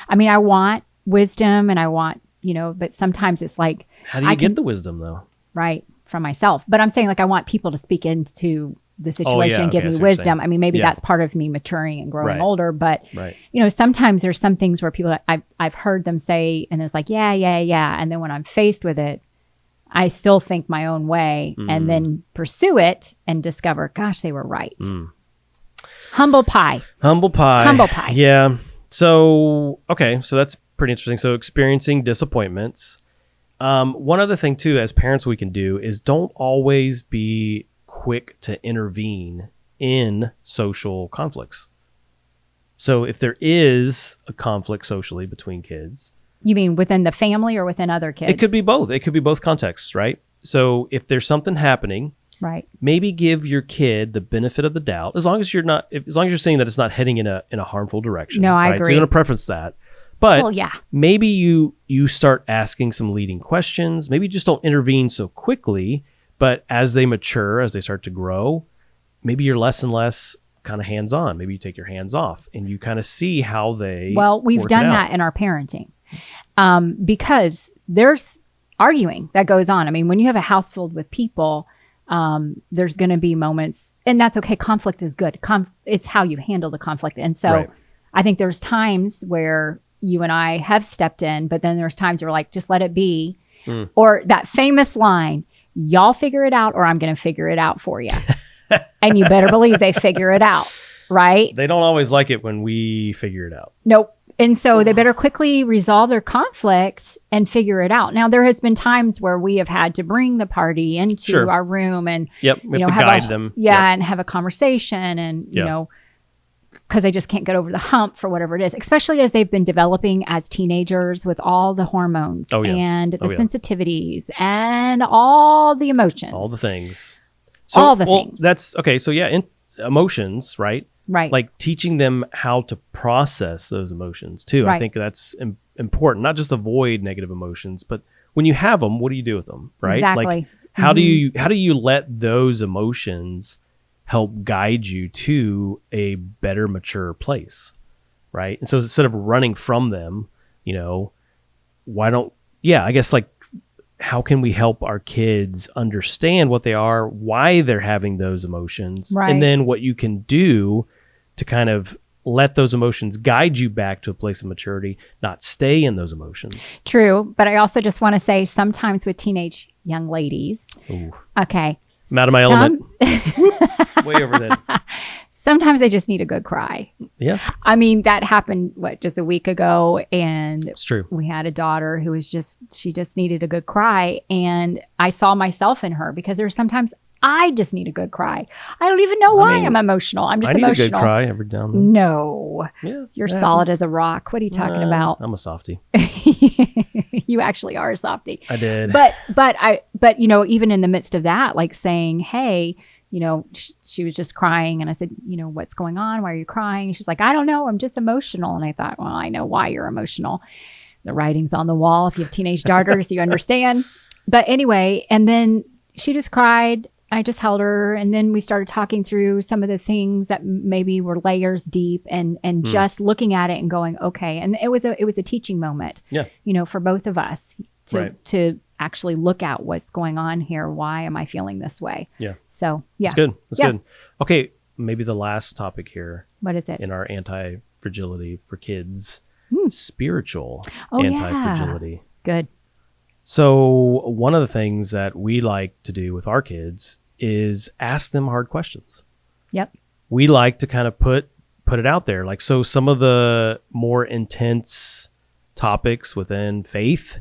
I mean, I want wisdom and I want, but sometimes it's like, how do you get the wisdom though? Right. From myself. But I'm saying like, I want people to speak into the situation and give me wisdom. I mean, maybe that's part of me maturing and growing older, but sometimes there's some things where people, I've heard them say, and it's like, yeah. And then when I'm faced with it, I still think my own way and then pursue it and discover, gosh, they were right. Humble pie. Yeah. So that's pretty interesting. So experiencing disappointments. One other thing too, as parents, we can do is don't always be quick to intervene in social conflicts. So if there is a conflict socially between kids. You mean within the family or within other kids? It could be both. It could be both contexts, right? So if there's something happening, right, maybe give your kid the benefit of the doubt, as long as you're saying that it's not heading in a harmful direction. No, I right? agree. So you're going to preference that. But maybe you start asking some leading questions. Maybe just don't intervene so quickly, but as they mature, as they start to grow, maybe you're less and less kind of hands-on. Maybe you take your hands off and you kind of see how they we've done that in our parenting. Because there's arguing that goes on. I mean, when you have a house filled with people, there's going to be moments, and that's okay. Conflict is good. It's how you handle the conflict. And so I think there's times where you and I have stepped in, but then there's times where we're like, just let it be. Or that famous line, y'all figure it out or I'm going to figure it out for you. And you better believe they figure it out, right? They don't always like it when we figure it out. Nope. And so they better quickly resolve their conflict and figure it out. Now, there has been times where we have had to bring the party into our room and, we have to guide them. Yeah, and have a conversation and, you know, because they just can't get over the hump for whatever it is, especially as they've been developing as teenagers with all the hormones and the sensitivities and all the emotions. All the things. So, things. That's okay. So emotions, right? Right. Like teaching them how to process those emotions too. Right. I think that's important. Not just avoid negative emotions, but when you have them, what do you do with them? Right. Exactly. Like how do you let those emotions help guide you to a better, mature place? Right. And so instead of running from them, you know, I guess like, how can we help our kids understand what they are, why they're having those emotions, and then what you can do to kind of let those emotions guide you back to a place of maturity, not stay in those emotions. True. But I also just want to say sometimes with teenage young ladies, okay. I'm out of my element. Way over there. Sometimes they just need a good cry. Yeah. I mean, that happened, just a week ago. And it's true. We had a daughter who was she just needed a good cry. And I saw myself in her because there's sometimes I just need a good cry. I don't even know why I'm emotional. I'm just emotional. I need a good cry every now and then. No. Yeah, you're solid as a rock. What are you talking about? I'm a softie. You actually are a softie. I did. But you know, even in the midst of that, like saying, hey, you know, she was just crying. And I said, you know, what's going on? Why are you crying? She's like, I don't know. I'm just emotional. And I thought, well, I know why you're emotional. The writing's on the wall. If you have teenage daughters, you understand. But anyway, and then she just cried. I just held her. And then we started talking through some of the things that maybe were layers deep and just looking at it and going, okay. And it was a teaching moment, you know, for both of us to actually look at what's going on here. Why am I feeling this way? Yeah. So, yeah. That's good. That's good. Okay. Maybe the last topic here. What is it? In our anti-fragility for kids, spiritual anti-fragility. Good. So one of the things that we like to do with our kids is ask them hard questions. Yep. We like to kind of put it out there. Like, so some of the more intense topics within faith,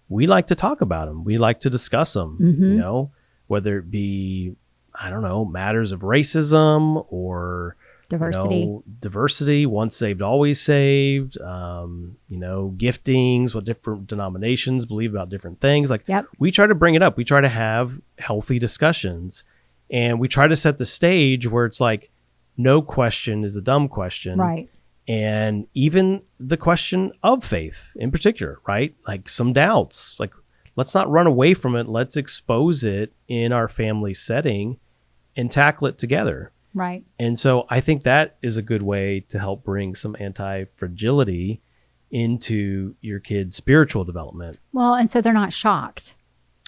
we like to talk about them. We like to discuss them, you know, whether it be, I don't know, matters of racism or diversity, you know, diversity, once saved, always saved, you know, giftings, what different denominations believe about different things. Like we try to bring it up. We try to have healthy discussions, and we try to set the stage where it's like, no question is a dumb question. Right. And even the question of faith in particular, right? Like some doubts, like let's not run away from it. Let's expose it in our family setting and tackle it together. Right. And so I think that is a good way to help bring some anti-fragility into your kids' spiritual development. Well, and so they're not shocked.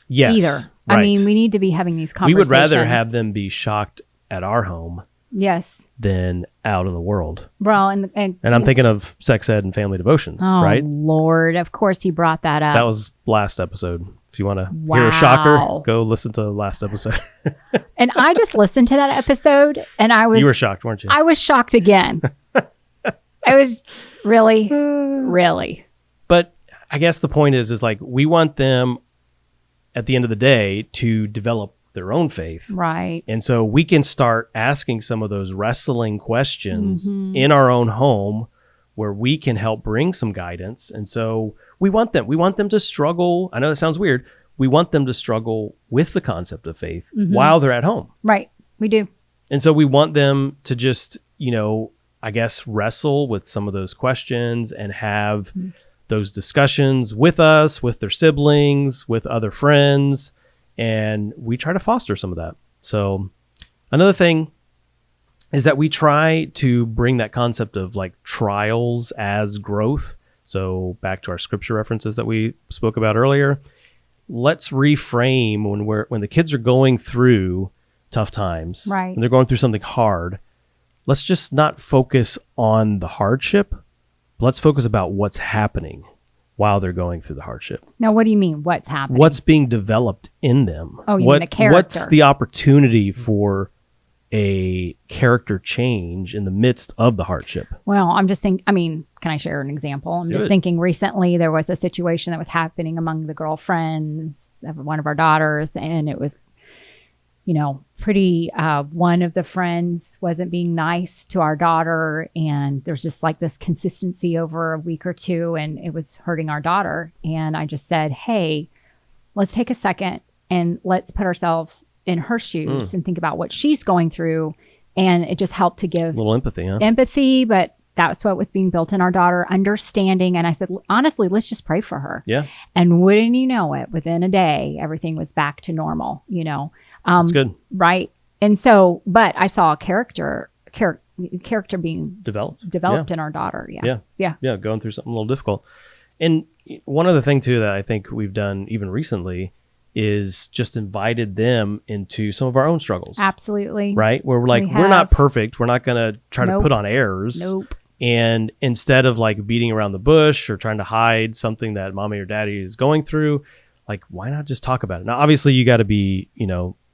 Yes. Either. Right. I mean, we need to be having these conversations. We would rather have them be shocked at our home. Yes. Than out in the world. Well, and I'm thinking of sex ed and family devotions, right? Oh, Lord. Of course he brought that up. That was last episode. If you want to hear a shocker, go listen to the last episode. And I just listened to that episode and You were shocked, weren't you? I was shocked again. I was really. But I guess the point is like we want them at the end of the day to develop their own faith. Right. And so we can start asking some of those wrestling questions in our own home where we can help bring some guidance. And so we want them to struggle. I know that sounds weird. We want them to struggle with the concept of faith while they're at home. Right. We do. And so we want them to just, you know, I guess wrestle with some of those questions and have those discussions with us, with their siblings, with other friends. And we try to foster some of that. So another thing is that we try to bring that concept of like trials as growth. So back to our scripture references that we spoke about earlier. Let's reframe when the kids are going through tough times, right? When they're going through something hard. Let's just not focus on the hardship. But let's focus about what's happening while they're going through the hardship. Now, what do you mean, what's happening? What's being developed in them? Oh, you mean the character. What's the opportunity for a character change in the midst of the hardship? Well, I'm just thinking, I mean, can I share an example? I'm just thinking recently there was a situation that was happening among the girlfriends of one of our daughters, and it was, pretty, one of the friends wasn't being nice to our daughter, and there's just like this consistency over a week or two, and it was hurting our daughter. And I just said, hey, let's take a second and let's put ourselves in her shoes and think about what she's going through. And it just helped to give A little empathy, huh? empathy, but that's what was being built in our daughter, understanding. And I said, honestly, let's just pray for her. Yeah. And wouldn't you know it, within a day, everything was back to normal, That's good. Right. And so, but I saw a character being developed in our daughter. Yeah, going through something a little difficult. And one other thing too that I think we've done even recently is just invited them into some of our own struggles. Absolutely. Right? Where we're like, we're not perfect. We're not going to try to put on airs. Nope. And instead of like beating around the bush or trying to hide something that mommy or daddy is going through, like, why not just talk about it? Now, obviously you got to be,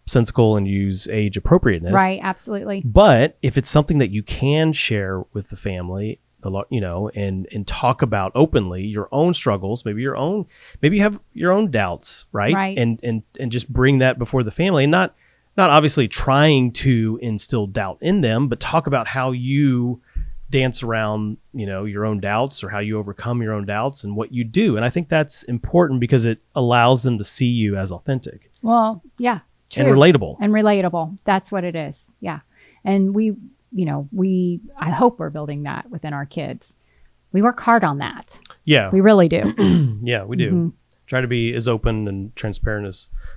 sensical and use age appropriateness. Right. Absolutely. But if it's something that you can share with the family, and talk about openly your own struggles, maybe you have your own doubts, right? And just bring that before the family, and not obviously trying to instill doubt in them, but talk about how you dance around, your own doubts, or how you overcome your own doubts and what you do. And I think that's important because it allows them to see you as authentic. Well, yeah. True. And relatable. And relatable. That's what it is. Yeah. And I hope we're building that within our kids. We work hard on that. Yeah. We really do. Yeah, we do. Mm-hmm. Try to be as open and transparent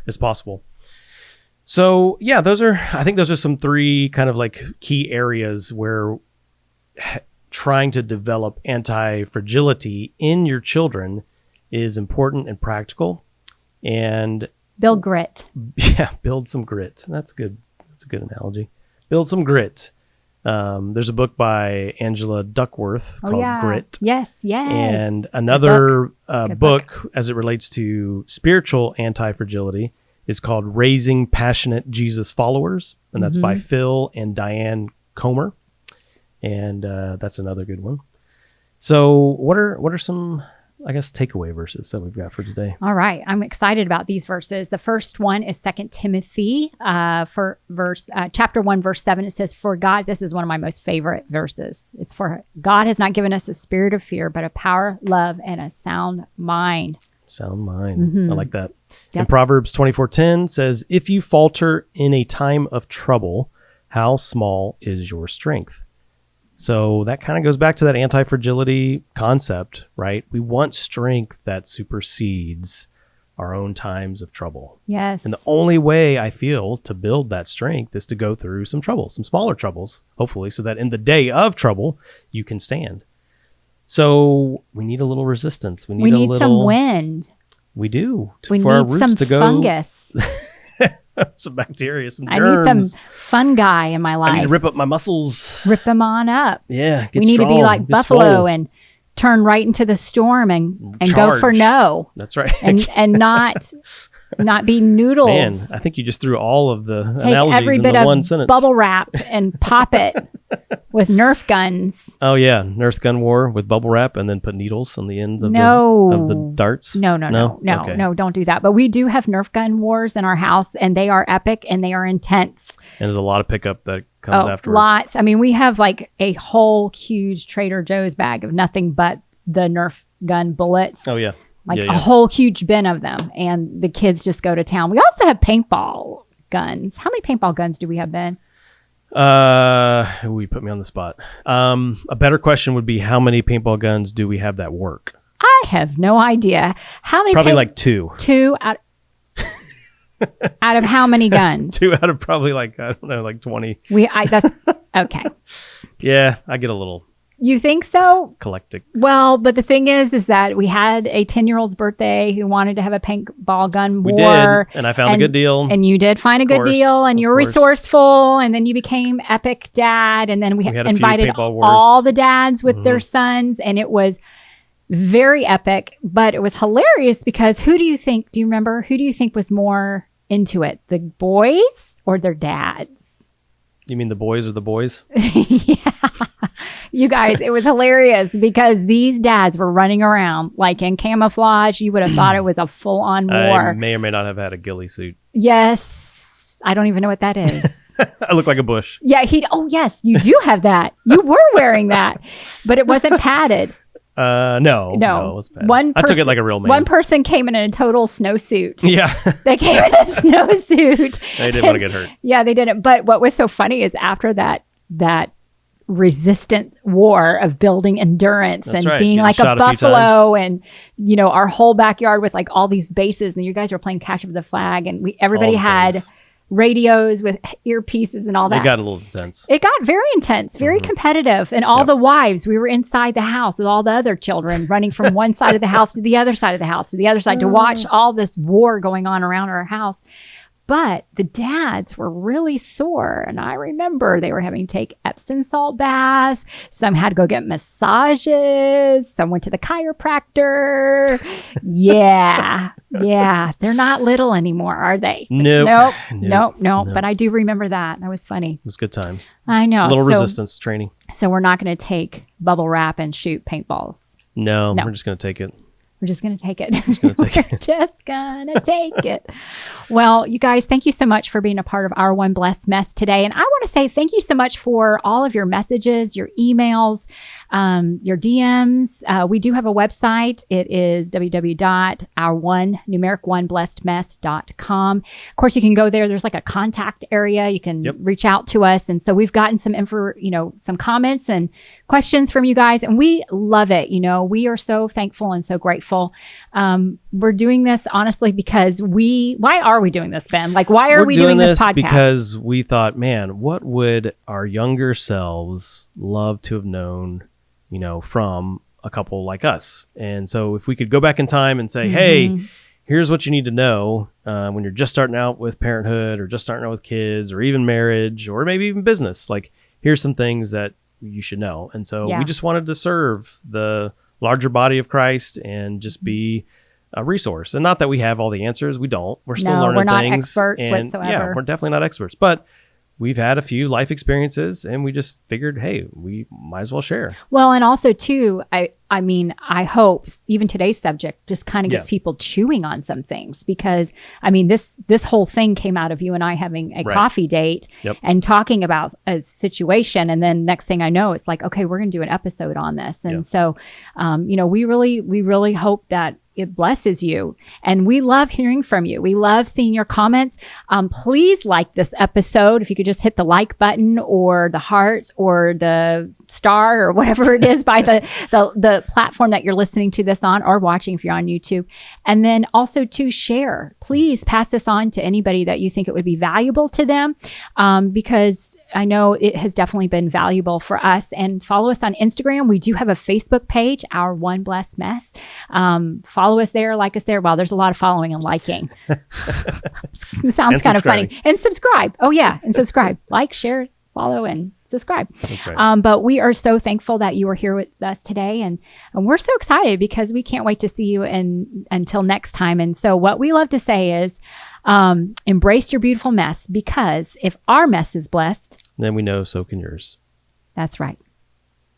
as possible. So yeah, I think those are some 3 kind of like key areas where trying to develop anti-fragility in your children is important and practical. And build grit. Yeah, build some grit. That's good. That's a good analogy. Build some grit. There's a book by Angela Duckworth called Grit. Yes. And another book as it relates to spiritual anti-fragility is called Raising Passionate Jesus Followers. And that's by Phil and Diane Comer. And that's another good one. So what are some, I guess, takeaway verses that we've got for today? All right. I'm excited about these verses. The first one is 2 Timothy chapter 1, verse 7. It says, for God, this is one of my most favorite verses. It's for God has not given us a spirit of fear, but a power, love, and a sound mind. Sound mind. I like that. Yep. And Proverbs 24:10 says, if you falter in a time of trouble, how small is your strength? So that kind of goes back to that anti-fragility concept, right? We want strength that supersedes our own times of trouble. Yes. And the only way I feel to build that strength is to go through some trouble, some smaller troubles, hopefully, so that in the day of trouble, you can stand. So we need a little resistance. We need some wind. We do. We need some fungus. Some bacteria, some germs. I need some fungi in my life. I need to rip up my muscles. Rip them on up. Yeah, we need to be like Buffalo and turn right into the storm and go for no. That's right. and not be noodles. Man, I think you just threw all of the Take analogies every into bit one of sentence. bubble wrap and pop it with Nerf guns. Oh yeah, Nerf gun war with bubble wrap and then put needles on the ends of the darts. No, Okay. no, don't do that. But we do have Nerf gun wars in our house, and they are epic and they are intense. And there's a lot of pickup that comes afterwards. Lots. I mean, we have like a whole huge Trader Joe's bag of nothing but the Nerf gun bullets. Oh yeah. Like a whole huge bin of them, and the kids just go to town. We also have paintball guns. How many paintball guns do we have, Ben? You put me on the spot. A better question would be, how many paintball guns do we have that work? I have no idea. How many? Probably like 2. 2 out of how many guns? 2 out of probably like, I don't know, like 20. That's okay. Yeah, I get a little. You think so? Eclectic. Well, but the thing is that we had a 10-year-old's birthday who wanted to have a paintball gun war. We did, and I found a good deal. And you did find a good deal, and you were resourceful, and then you became epic dad, and then we invited all the dads with their sons, and it was very epic, but it was hilarious because do you remember, who do you think was more into it, the boys or their dads? You mean the boys are the boys? Yeah. You guys, it was hilarious because these dads were running around like in camouflage. You would have thought it was a full-on war. I may or may not have had a ghillie suit. Yes. I don't even know what that is. I look like a bush. Yeah. Oh, yes. You do have that. You were wearing that, but it wasn't padded. No. It was bad. I took it like a real man. One person came in a total snowsuit. Yeah. They came in a snowsuit. They didn't want to get hurt. Yeah, they didn't. But what was so funny is after that resistant war of building endurance That's and right. being Getting like a shot a few buffalo and, our whole backyard with like all these bases and you guys were playing capture the flag and everybody All the had things. radios with earpieces and all that. It got a little intense. It got very intense, very competitive. And all the wives, we were inside the house with all the other children running from one side of the house to the other side of the house to the other side to watch all this war going on around our house. But the dads were really sore. And I remember they were having to take Epsom salt baths. Some had to go get massages. Some went to the chiropractor. Yeah. Yeah. They're not little anymore, are they? Nope. Nope. But I do remember that. That was funny. It was a good time. I know. A little resistance training. So we're not going to take bubble wrap and shoot paintballs. No, we're just going to take it. We're just going to take it. We're just going to take it. Well, you guys, thank you so much for being a part of our One Blessed Mess today. And I want to say thank you so much for all of your messages, your emails, your DMs. We do have a website. It is www.our1blessedmess.com. Of course, you can go there. There's like a contact area. You can reach out to us. And so we've gotten some some comments and questions from you guys, and we love it. We are so thankful and so grateful. We're doing this honestly because why are we doing this, Ben? Like, why are we doing this podcast? Because we thought, man, what would our younger selves love to have known, from a couple like us? And so if we could go back in time and say, hey, here's what you need to know when you're just starting out with parenthood or just starting out with kids or even marriage or maybe even business, like here's some things that you should know. And so we just wanted to serve the larger body of Christ and just be a resource. And not that we have all the answers. We don't. We're still learning things. We're not experts whatsoever. Yeah, we're definitely not experts. But we've had a few life experiences and we just figured, hey, we might as well share. Well, and also too, I mean, I hope even today's subject just kind of gets people chewing on some things because I mean, this whole thing came out of you and I having a coffee date and talking about a situation. And then next thing I know, it's like, okay, we're going to do an episode on this. And so, we really hope that it blesses you. And we love hearing from you. We love seeing your comments. Please like this episode. If you could just hit the like button or the heart or the star or whatever it is by the platform that you're listening to this on or watching if you're on YouTube. And then also to share. Please pass this on to anybody that you think it would be valuable to them because I know it has definitely been valuable for us. And follow us on Instagram. We do have a Facebook page, Our One Blessed Mess. Follow us there, like us there. Wow, there's a lot of following and liking. Sounds kind of funny. And subscribe. Oh yeah, and subscribe. Like, share, follow, and subscribe. That's right. But we are so thankful that you are here with us today. And we're so excited because we can't wait to see you until next time. And so what we love to say is embrace your beautiful mess because if our mess is blessed, then we know so can yours. That's right.